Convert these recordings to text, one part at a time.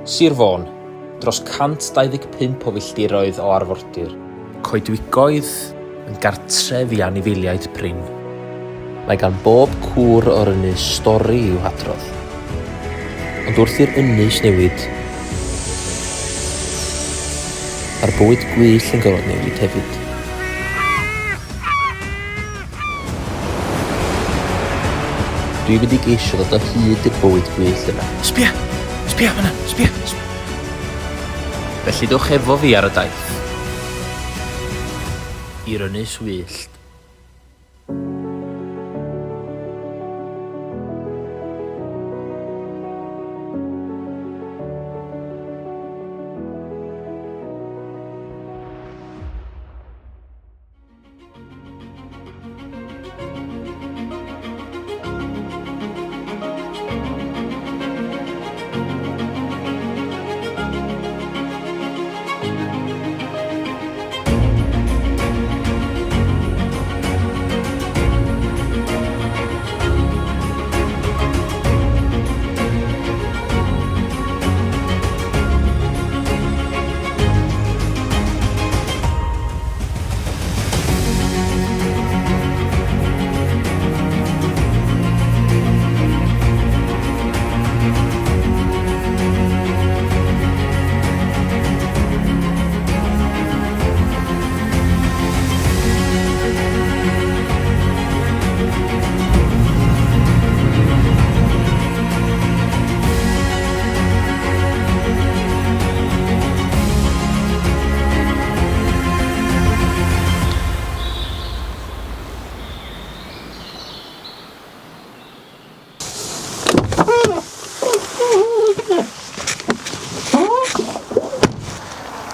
Sir Fôn, dros 125 o filltiroedd o arfordir. Coedwigoedd yn gartref i anifeiliaid prin. Mae gan bob cwr o'r ynys stori i'w hadrodd. Ond wrth i'r ynys newid, mae'r bywyd gwyllt yn gorfod newid hefyd. Dwi wedi geisio ddod o hyd i'r bywyd gwyllt yna. Sbia! Sbia fan'na! Sbia! Felly dwch efo fi ar y daith i'r Ynys Wyllt.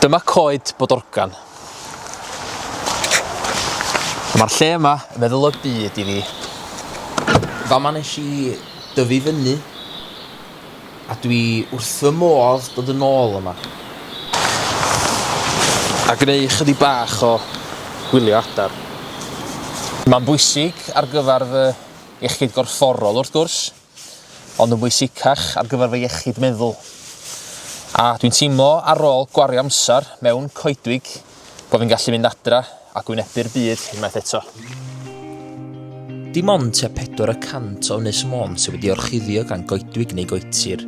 Dyma coed Bodorgan. Mae'r lle yma yn meddwl o byd i fi. Fama nes i dyfu fyny, a dwi wrth fy modd dod yn ôl yma. A gwneud chydig bach o gwylio adar. Mae'n bwysig ar gyfer fy iechyd gorfforol wrth gwrs, ond yn bwysicach ar gyfer fy iechyd meddwl. A dwi'n teimlo ar ôl gwario amser mewn coedwig bod fi'n gallu mynd adra a gwynebu'r byd unwaith eto. Dim ond tua 4% o Ynys Môn sydd wedi orchuddio gan goedwig neu goetir.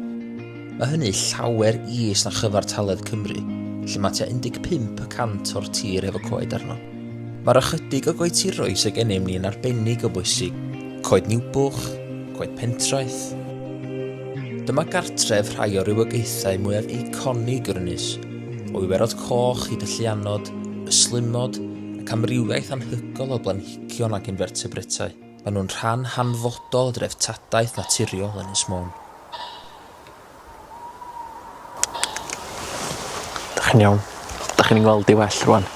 Mae hynny llawer is na chyfartaledd Cymru, lle mae tua 15% o'r tir efo coed arno. Mae'r ychydig o goetiroedd sydd gennym ni yn arbennig o bwysig. Coed Niwbwch, coed Pentraeth. Dyma gartref rhai o rywogaethau mwyaf eiconig yr ynys, o Iwerod Coch i Dyllianod, Yslimod ac amrywiaeth anhygol o blanhigion ac infertebretau. Maen nhw'n rhan hanfodol o dreftadaeth naturiol Ynys Môn. Dach chi'n iawn? Dach chi'n gweld i well rwan?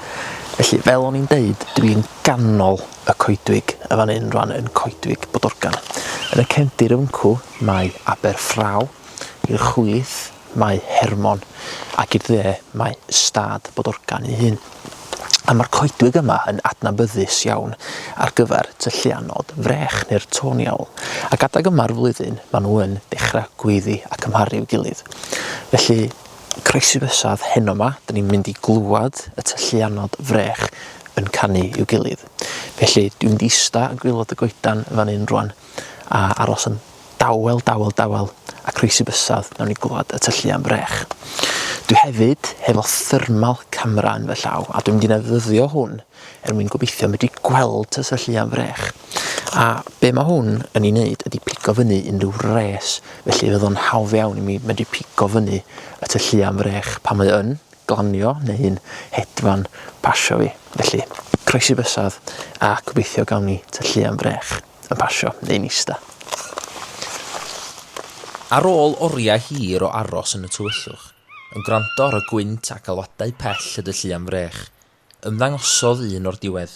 Felly, fel o'n i'n deud, dwi'n ganol y coedwig y fan hyn rwan yn Coedwig Bodorgan. Yn y cefndir yfncw, mae Aberffraw, i'r chwith, mae Hermon, ac i'r dde, mae Stad Bodorgan ei hun. A mae'r coedwig yma yn adnabyddus iawn ar gyfer tyllianod, frech neu'r toniawl. Ac adag yma'r flwyddyn, maen nhw yn dechrau gweiddi a cymharu i'w gilydd. Felly, croesi bysedd heno yma, dyn ni'n mynd i glwad y tyllianod frech yn canu i'w gilydd. Felly, dwi'n mynd i ista yn gwylod y goedan fan hyn rwan, a aros yn dawel, a croesi bysedd nawn ni glwad y tyllian frech. Dwi hefyd hefo thermal camera yn fy llaw, a dwi'n mynd i ddefnyddio hwn mwyn gobeithio medru gweld y tyllian frech. A be mae hwn yn ei wneud ydy pigo fyny unrhyw res, felly fydd o'n hawdd iawn i mi medru pigo fyny y tyllian frech pan mae yn glanio neu'n hedfan pasio fi. Felly, croesi bysedd a gobeithio gawn ni tyllian frech yn pasio neu'n ista. Ar ôl oriau hir o aros yn y tywyllwch, yn gwrando ar y gwynt ac alwadau pell y dylluan frech, ymddangosodd un o'r diwedd.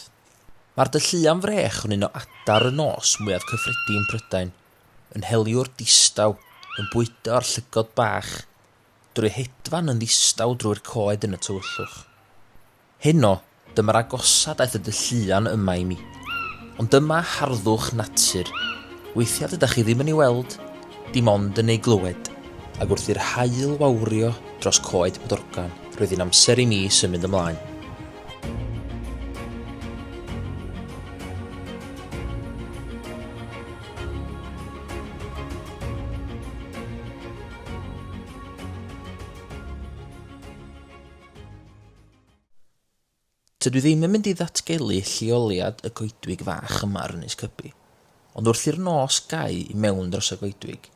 Mae'r dylluan frech yn un o adar y nos mwyaf cyffredin Prydain, yn heliwr distaw, yn bwydo ar llygod bach, drwy hedfan yn ddistaw drwy'r coed yn y tywyllwch. Heno, dyma'r agosad aeth y dylluan yma i mi, ond dyma harddwch natur. Weithiau ydych chi ddim yn ei weld, dim ond yn ei glywed. ac wrth i'r haul wawrio dros coed Bodorgan, roedd hi'n amser i mi symud ymlaen. Tydw i ddim yn mynd i ddatgelu lleoliad y goedwig fach yma ar Ynys Cybi, ond wrth i'r nos gau i mewn dros y goedwig,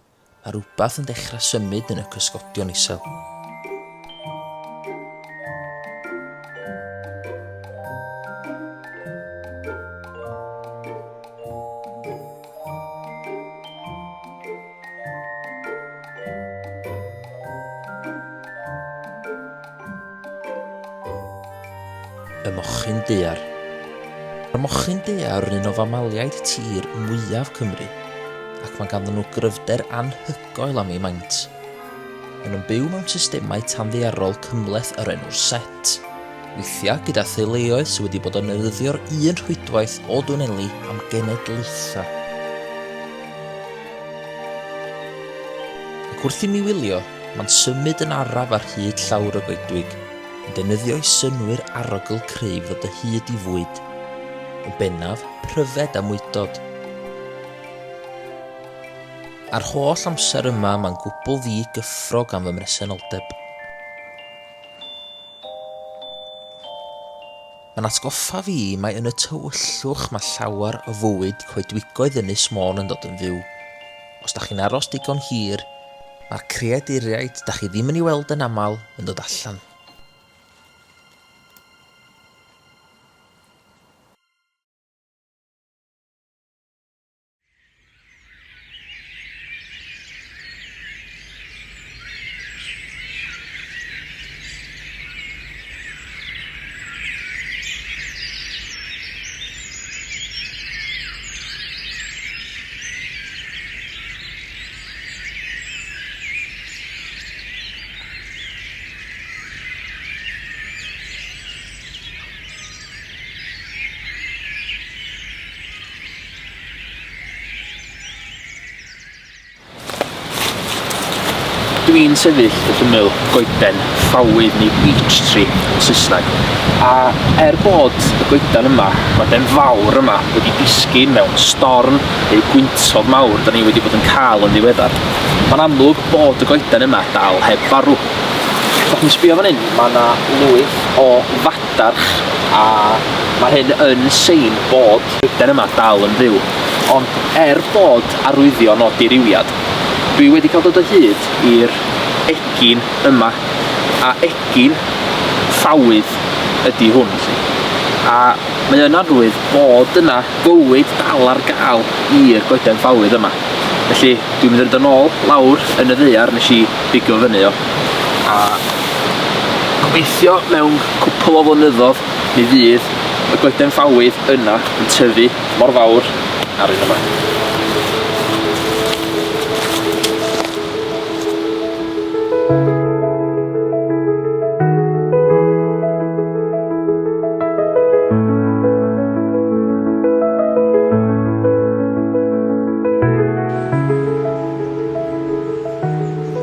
mae rhywbeth yn dechrau symud yn y cysgodion isel. Y mochyn daear. Mae'r mochyn daear yn un o famaliaid tir mwyaf Cymru, ac mae ganddyn nhw gryfder anhygoel am ei maint. Maen nhw'n byw mewn systemau tanddaearol cymhleth yr enw'r set, weithiau gyda theuluoedd sydd wedi bod yn nyddio'r un rhwydwaith o Dwneli am genedlaethau. Ac wrth i mi wylio, mae'n symud yn araf ar hyd llawr y goedwig, yn defnyddio i synwyr arogl creif ddod y hyd i fwyd, yn bennaf pryfed a mwydod. Ar holl amser yma mae'n gwbl ddi gyffrog am fy mresenoldeb. Mae'n atgoffa fi mai yn y tywyllwch mae llawer o fywyd coedwigoedd Ynys Môn yn dod yn fyw. Os da chi'n aros digon hir, mae'r creaduriaid da chi ddim yn ei weld yn aml yn dod allan. Dwi'n sefyll wrth ymyl goeden ffawydd neu beech tree yn Saesneg, a bod y goedan yma, goeden fawr yma, wedi disgyn mewn storm neu gwyntodd mawr da ni wedi bod yn cael yn ddiweddar, mae'n amlwg bod y goedan yma dal heb farw. Os chi'n sbio fan hyn, mae yna lwyth o fadarch, a mae hyn yn sein bod y goedan yma dal yn fyw. Ond bod arwyddion o diriwiad, dwi wedi cael dod o hyd i'r egin yma, a egin ffawydd ydy hwn. A mae yn arwydd bod yna bywyd dal ar gael i'r goeden ffawydd yma. Felly dwi'n mynd yn ôl lawr yn y ddaear nes i bigo fyny o. A gobeithio mewn cwpl o flynyddoedd mi fydd y goeden ffawydd yna yn tyfu mor fawr ar un yma.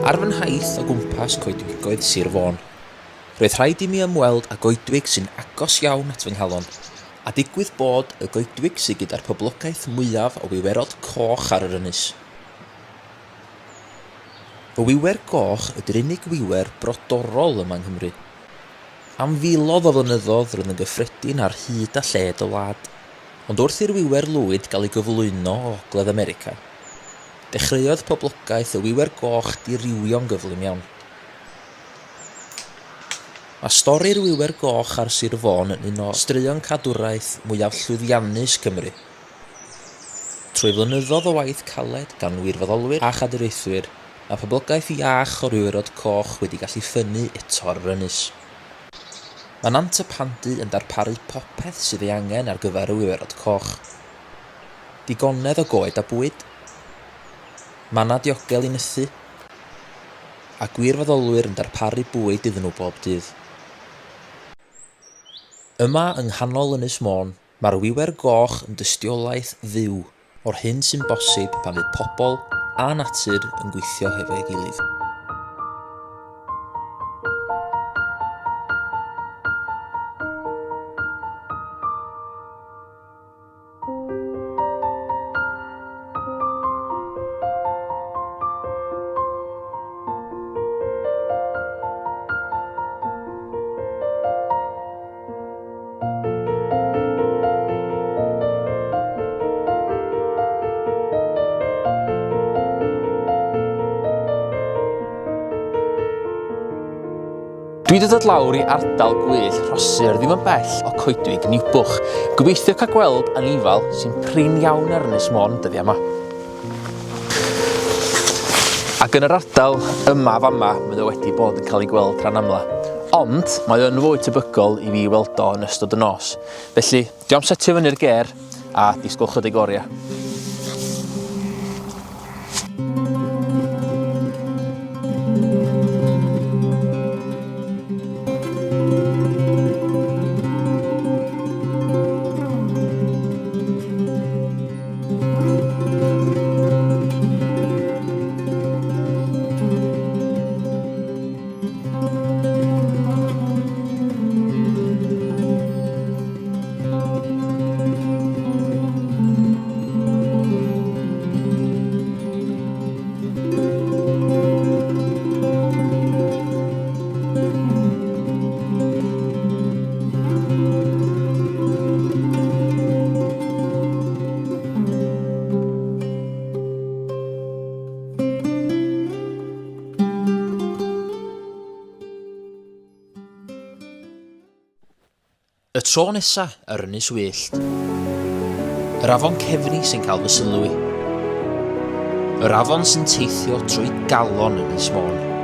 Ar fy nhaith o gwmpas coedwigoedd Sir Fôn, roedd rhaid i mi ymweld â goedwig sy'n agos iawn at fy nghalon, a digwydd bod y goedwig sydd gyda'r poblogaeth mwyaf o wiwerod coch ar yr ynys. Y wiwer goch ydy'r unig wiwer brodorol yma yng Nghymru. Am filoedd o flynyddoedd roedd yn gyffredin ar hyd a lled y wlad, ond wrth i'r wiwer lwyd gael ei gyflwyno o Ogledd America, dechreuodd poblogaeth y wiwer goch dirywio'n gyflym iawn. Mae stori'r wiwer goch ar Sir Fôn yn un o straeon cadwraeth mwyaf llwyddiannus Cymru. Trwy flynyddoedd o waith caled gan wirfoddolwyr a chadwraethwyr, mae poblogaeth iach o'r wiwerod coch wedi gallu ffynnu eto ar yr ynys. Mae Nant y Pandy yn darparu popeth sydd ei angen ar gyfer y wiwerod coch. Digonedd o goed a bwyd, mana diogel i nythu, a gwirfoddolwyr yn darparu bwyd iddyn nhw bob dydd. Yma yng nghanol Ynys Môn, mae'r wiwer goch yn dystiolaeth fyw o'r hyn sy'n bosib pan fydd pobl a natur yn gweithio hefo'i gilydd. Dwi wedi dod lawr I ardal gwyllt rhosir ddim yn bell o coedwig Ynys. Gobeithio cael gweld anifal sy'n prin iawn ar Ynys Môn dyddiau yma. Ac yn yr ardal yma fama, mae o wedi bod yn cael ei gweld rhan amla. Ond mae o'n fwy tebygol I fi weld o yn ystod y nos. Felly, diolch setio fyny'r ger a disgwyl chydig oriau. Y tro nesa ar Ynys Wyllt. Yr afon cefni sy'n cael fy sylwi. Yr afon sy'n teithio trwy galon Ynys Môn.